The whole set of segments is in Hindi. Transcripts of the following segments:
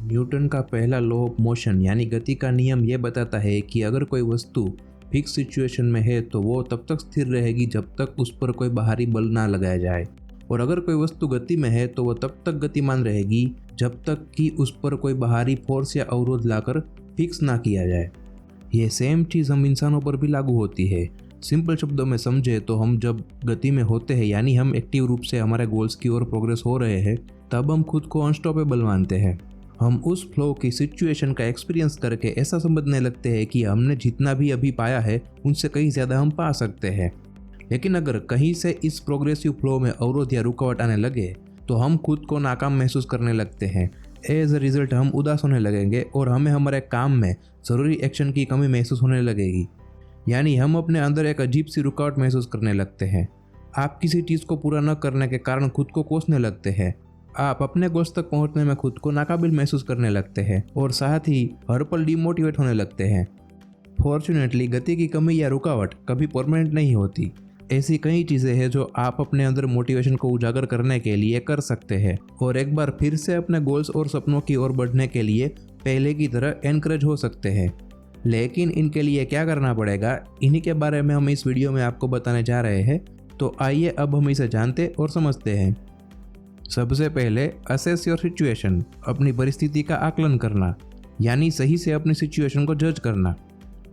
न्यूटन का पहला लॉ ऑफ मोशन यानी गति का नियम ये बताता है कि अगर कोई वस्तु फिक्स सिचुएशन में है तो वो तब तक स्थिर रहेगी जब तक उस पर कोई बाहरी बल ना लगाया जाए, और अगर कोई वस्तु गति में है तो वो तब तक गतिमान रहेगी जब तक कि उस पर कोई बाहरी फोर्स या अवरोध लाकर फिक्स ना किया जाए। ये सेम चीज़ हम इंसानों पर भी लागू होती है। सिंपल शब्दों में समझे तो हम जब गति में होते हैं यानी हम एक्टिव रूप से हमारे गोल्स की ओर प्रोग्रेस हो रहे हैं, तब हम खुद को अनस्टॉपेबल मानते हैं। हम उस फ्लो की सिचुएशन का एक्सपीरियंस करके ऐसा समझने लगते हैं कि हमने जितना भी अभी पाया है उनसे कहीं ज़्यादा हम पा सकते हैं। लेकिन अगर कहीं से इस प्रोग्रेसिव फ्लो में अवरोध या रुकावट आने लगे तो हम खुद को नाकाम महसूस करने लगते हैं। एज अ रिजल्ट हम उदास होने लगेंगे और हमें हमारे काम में ज़रूरी एक्शन की कमी महसूस होने लगेगी, यानी हम अपने अंदर एक अजीब सी रुकावट महसूस करने लगते हैं। आप किसी चीज़ को पूरा न करने के कारण खुद को कोसने लगते हैं। आप अपने गोल्स तक पहुंचने में खुद को नाकाबिल महसूस करने लगते हैं और साथ ही हर पल डिमोटिवेट होने लगते हैं। फॉर्चुनेटली गति की कमी या रुकावट कभी परमानेंट नहीं होती। ऐसी कई चीज़ें हैं जो आप अपने अंदर मोटिवेशन को उजागर करने के लिए कर सकते हैं और एक बार फिर से अपने गोल्स और सपनों की ओर बढ़ने के लिए पहले की तरह एनकरेज हो सकते हैं। लेकिन इनके लिए क्या करना पड़ेगा, इन्हीं के बारे में हम इस वीडियो में आपको बताने जा रहे हैं। तो आइए अब हम इसे जानते और समझते हैं। सबसे पहले असेस योर सिचुएशन, अपनी परिस्थिति का आकलन करना, यानी सही से अपनी सिचुएशन को जज करना।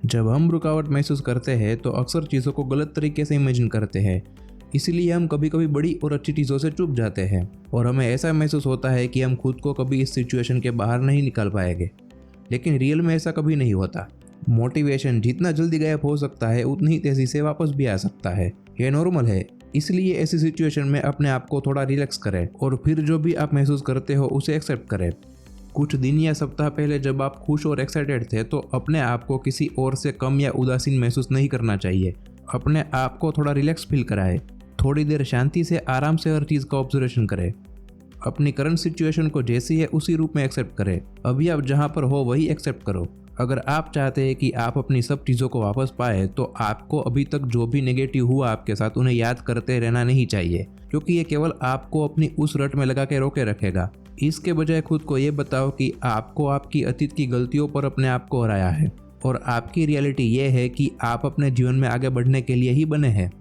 जब हम रुकावट महसूस करते हैं तो अक्सर चीज़ों को गलत तरीके से इमेजिन करते हैं, इसलिए हम कभी कभी बड़ी और अच्छी चीज़ों से चूक जाते हैं और हमें ऐसा महसूस होता है कि हम खुद को कभी इस सिचुएशन के बाहर नहीं निकाल पाएंगे। लेकिन रियल में ऐसा कभी नहीं होता। मोटिवेशन जितना जल्दी गायब हो सकता है उतनी ही तेज़ी से वापस भी आ सकता है। यह नॉर्मल है, इसलिए ऐसी सिचुएशन में अपने आप को थोड़ा रिलैक्स करें और फिर जो भी आप महसूस करते हो उसे एक्सेप्ट करें। कुछ दिन या सप्ताह पहले जब आप खुश और एक्साइटेड थे तो अपने आप को किसी और से कम या उदासीन महसूस नहीं करना चाहिए। अपने आप को थोड़ा रिलैक्स फील कराएं। थोड़ी देर शांति से आराम से हर चीज़ का ऑब्जर्वेशन करें। अपनी करंट सिचुएशन को जैसी है उसी रूप में एक्सेप्ट करें। अभी आप जहाँ पर हो वही एक्सेप्ट करो। अगर आप चाहते हैं कि आप अपनी सब चीज़ों को वापस पाए तो आपको अभी तक जो भी नेगेटिव हुआ आपके साथ उन्हें याद करते रहना नहीं चाहिए, क्योंकि ये केवल आपको अपनी उस रट में लगा के रोके रखेगा। इसके बजाय खुद को ये बताओ कि आपको आपकी अतीत की गलतियों पर अपने आप को हराया है और आपकी रियलिटी ये है कि आप अपने जीवन में आगे बढ़ने के लिए ही बने हैं।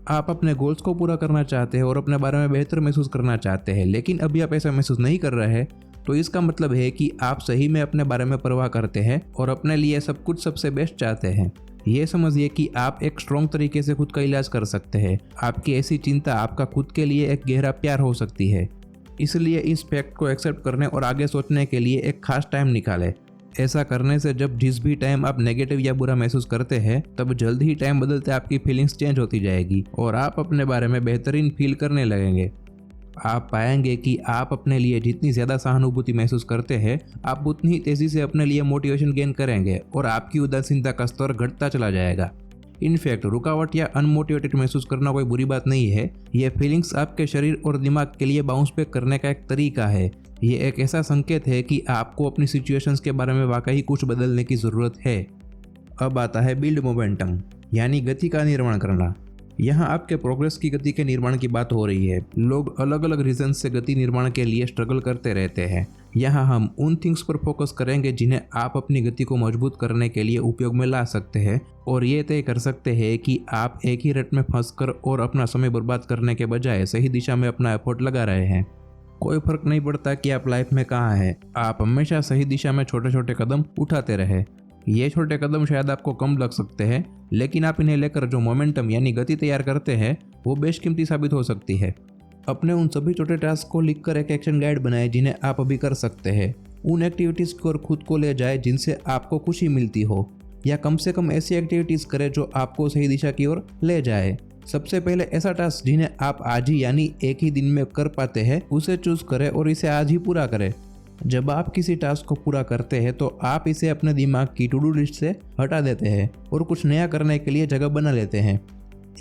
आप अपने गोल्स को पूरा करना चाहते हैं और अपने बारे में बेहतर महसूस करना चाहते हैं, लेकिन अभी आप ऐसा महसूस नहीं कर रहे हैं, तो इसका मतलब है कि आप सही में अपने बारे में परवाह करते हैं और अपने लिए सब कुछ सबसे बेस्ट चाहते हैं। ये समझिए कि आप एक स्ट्रॉन्ग तरीके से खुद का इलाज कर सकते हैं। आपकी ऐसी चिंता आपका खुद के लिए एक गहरा प्यार हो सकती है। इसलिए इस फैक्ट को एक्सेप्ट करने और आगे सोचने के लिए एक खास टाइम निकालें। ऐसा करने से जब जिस भी टाइम आप नेगेटिव या बुरा महसूस करते हैं तब जल्द ही टाइम बदलते आपकी फीलिंग्स चेंज होती जाएगी और आप अपने बारे में बेहतरीन फील करने लगेंगे। आप पाएंगे कि आप अपने लिए जितनी ज़्यादा सहानुभूति महसूस करते हैं आप उतनी ही तेज़ी से अपने लिए मोटिवेशन गेन करेंगे और आपकी उदासीनता का स्तर घटता चला जाएगा। इनफैक्ट रुकावट या अनमोटिवेटेड महसूस करना कोई बुरी बात नहीं है। ये फीलिंग्स आपके शरीर और दिमाग के लिए बाउंस बैक करने का एक तरीका है। ये एक ऐसा संकेत है कि आपको अपनी सिचुएशंस के बारे में वाकई कुछ बदलने की ज़रूरत है। अब आता है बिल्ड मोमेंटम, यानी गति का निर्माण करना। यहाँ आपके प्रोग्रेस की गति के निर्माण की बात हो रही है। लोग अलग अलग रीजन से गति निर्माण के लिए स्ट्रगल करते रहते हैं। यहाँ हम उन थिंग्स पर फोकस करेंगे जिन्हें आप अपनी गति को मजबूत करने के लिए उपयोग में ला सकते हैं और ये तय कर सकते हैं कि आप एक ही रट में फंसकर और अपना समय बर्बाद करने के बजाय सही दिशा में अपना एफर्ट लगा रहे हैं। कोई फर्क नहीं पड़ता कि आप लाइफ में कहाँ हैं, आप हमेशा सही दिशा में छोटे छोटे कदम उठाते रहे। ये छोटे कदम शायद आपको कम लग सकते हैं, लेकिन आप इन्हें लेकर जो मोमेंटम यानी गति तैयार करते हैं वो बेशकीमती साबित हो सकती है। अपने उन सभी छोटे टास्क को लिखकर एक एक्शन गाइड बनाएं जिन्हें आप अभी कर सकते हैं। उन एक्टिविटीज़ को खुद को ले जाए जिनसे आपको खुशी मिलती हो, या कम से कम ऐसी एक्टिविटीज़ करें जो आपको सही दिशा की ओर ले जाए। सबसे पहले ऐसा टास्क जिन्हें आप आज ही यानी एक ही दिन में कर पाते हैं उसे चूज करें और इसे आज ही पूरा करें। जब आप किसी टास्क को पूरा करते हैं तो आप इसे अपने दिमाग की टू डू लिस्ट से हटा देते हैं और कुछ नया करने के लिए जगह बना लेते हैं।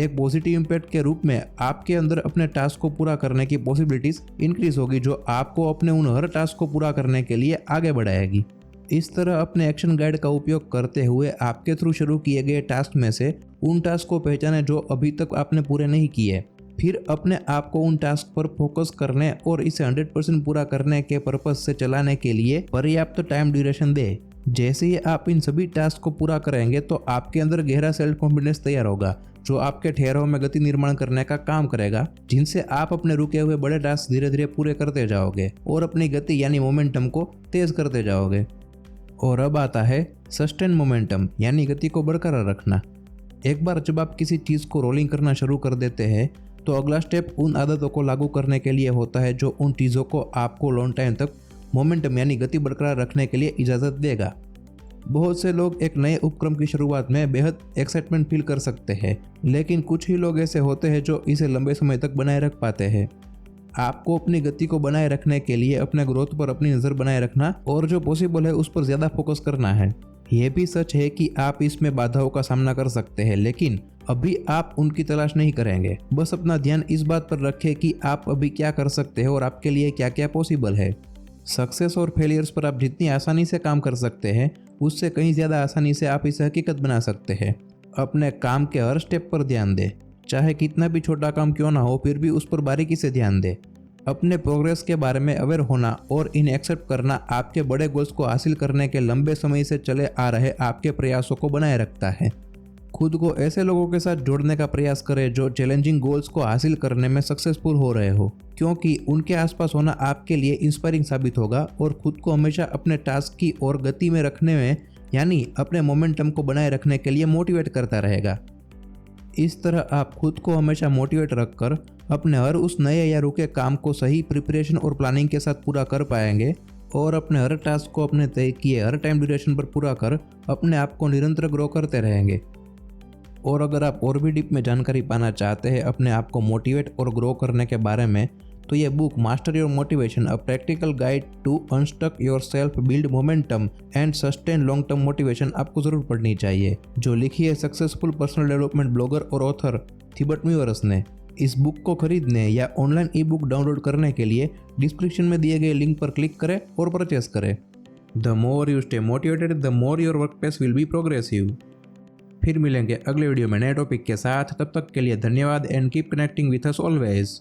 एक पॉजिटिव इम्पैक्ट के रूप में आपके अंदर अपने टास्क को पूरा करने की पॉसिबिलिटीज इंक्रीज होगी, जो आपको अपने उन हर टास्क को पूरा करने के लिए आगे बढ़ाएगी। इस तरह अपने एक्शन गाइड का उपयोग करते हुए आपके थ्रू शुरू किए गए टास्क में से उन टास्क को पहचानें जो अभी तक आपने पूरे नहीं किए। फिर अपने आप को उन टास्क पर फोकस करने और इसे 100% पूरा करने के पर्पज से चलाने के लिए पर्याप्त टाइम ड्यूरेशन दे। जैसे ही आप इन सभी टास्क को पूरा करेंगे तो आपके अंदर गहरा सेल्फ कॉन्फिडेंस तैयार होगा, जो आपके ठहराव में गति निर्माण करने का काम करेगा, जिनसे आप अपने रुके हुए बड़े टास्क धीरे धीरे पूरे करते जाओगे और अपनी गति यानी मोमेंटम को तेज करते जाओगे। और अब आता है सस्टेन मोमेंटम यानी गति को बरकरार रखना। एक बार जब आप किसी चीज़ को रोलिंग करना शुरू कर देते हैं तो अगला स्टेप उन आदतों को लागू करने के लिए होता है जो उन चीज़ों को आपको लॉन्ग टाइम तक मोमेंटम यानी गति बरकरार रखने के लिए इजाज़त देगा। बहुत से लोग एक नए उपक्रम की शुरुआत में बेहद एक्साइटमेंट फील कर सकते हैं, लेकिन कुछ ही लोग ऐसे होते हैं जो इसे लंबे समय तक बनाए रख पाते हैं। आपको अपनी गति को बनाए रखने के लिए अपने ग्रोथ पर अपनी नज़र बनाए रखना और जो पॉसिबल है उस पर ज़्यादा फोकस करना है। यह भी सच है कि आप इसमें बाधाओं का सामना कर सकते हैं, लेकिन अभी आप उनकी तलाश नहीं करेंगे। बस अपना ध्यान इस बात पर रखें कि आप अभी क्या कर सकते हैं और आपके लिए क्या क्या पॉसिबल है। सक्सेस और फेलियर्स पर आप जितनी आसानी से काम कर सकते हैं, उससे कहीं ज़्यादा आसानी से आप इसे हकीकत बना सकते हैं। अपने काम के हर स्टेप पर ध्यान दें, चाहे कितना भी छोटा काम क्यों ना हो, फिर भी उस पर बारीकी से ध्यान दें। अपने प्रोग्रेस के बारे में अवेयर होना और इन्हें एक्सेप्ट करना आपके बड़े गोल्स को हासिल करने के लंबे समय से चले आ रहे आपके प्रयासों को बनाए रखता है। खुद को ऐसे लोगों के साथ जोड़ने का प्रयास करें जो चैलेंजिंग गोल्स को हासिल करने में सक्सेसफुल हो रहे हो, क्योंकि उनके आसपास होना आपके लिए इंस्पायरिंग साबित होगा और खुद को हमेशा अपने टास्क की और गति में रखने में यानी अपने मोमेंटम को बनाए रखने के लिए मोटिवेट करता रहेगा। इस तरह आप खुद को हमेशा मोटिवेट रखकर अपने हर उस नए या रुके काम को सही प्रिपरेशन और प्लानिंग के साथ पूरा कर पाएंगे और अपने हर टास्क को अपने तय किए हर टाइम ड्यूरेशन पर पूरा कर अपने आप को निरंतर ग्रो करते रहेंगे। और अगर आप और भी डीप में जानकारी पाना चाहते हैं अपने आप को मोटिवेट और ग्रो करने के बारे में, तो ये book master your motivation a practical guide to unstuck yourself build momentum and sustain long term motivation आपको जरूर पढ़नी चाहिए, जो लिखी है सक्सेसफुल पर्सनल डेवलपमेंट ब्लॉगर और ऑथर थिबर्ट म्यूअरस ने। इस बुक को खरीदने या ऑनलाइन ई बुक डाउनलोड करने के लिए डिस्क्रिप्शन में दिए गए लिंक पर क्लिक करें और परचेस करें। The more you stay motivated the more your work place will be progressive. फिर मिलेंगे अगले वीडियो में नए टॉपिक के साथ। तब तक के लिए धन्यवाद and keep connecting with us always.